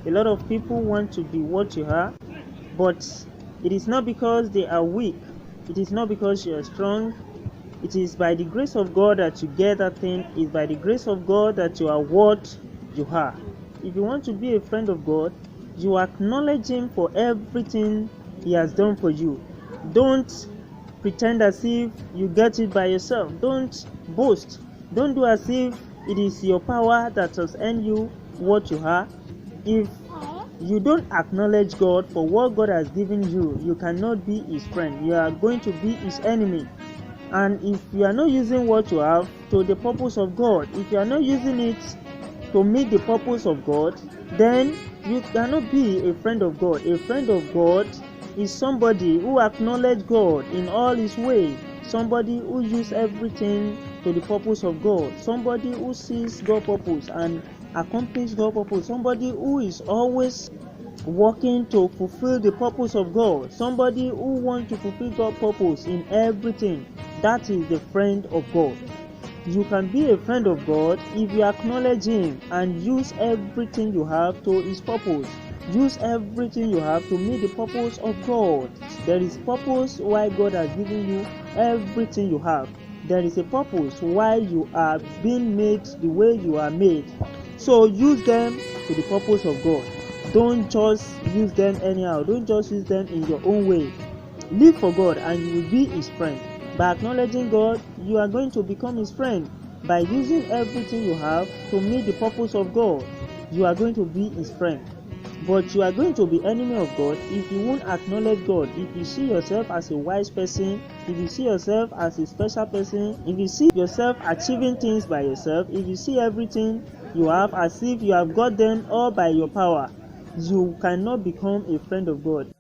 A lot of people want to be what you are, but it is not because they are weak. It is not because you are strong. It is by the grace of God that you get that thing. It's by the grace of God that you are what you are. If you want to be a friend of God, you acknowledge Him for everything He has done for you. Don't pretend as if you get it by yourself. Don't boast. Don't do as if it is your power that has earned you what you are. If you don't acknowledge God for what God has given you, you cannot be His friend. You are going to be His enemy. And if you are not using what you have to the purpose of God, if you are not using it to meet the purpose of God, then you cannot be a friend of God. A friend of God is somebody who acknowledges God in all His ways, somebody who uses everything to the purpose of God, somebody who sees God's purpose and accomplishes God's purpose, somebody who is always working to fulfill the purpose of God, somebody who wants to fulfill God's purpose in everything. That is the friend of God. You can be a friend of God if you acknowledge Him and use everything you have to His purpose. Use everything you have to meet the purpose of God. There is purpose why God has given you everything you have. There is a purpose why you are being made the way you are made. So use them to the purpose of God. Don't just use them anyhow. Don't just use them in your own way. Live for God and you will be His friend. By acknowledging God, you are going to become His friend. By using everything you have to meet the purpose of God, you are going to be His friend. But you are going to be enemy of God if you won't acknowledge God. If you see yourself as a wise person, if you see yourself as a special person, if you see yourself achieving things by yourself, if you see everything you have as if you have got them all by your power, you cannot become a friend of God.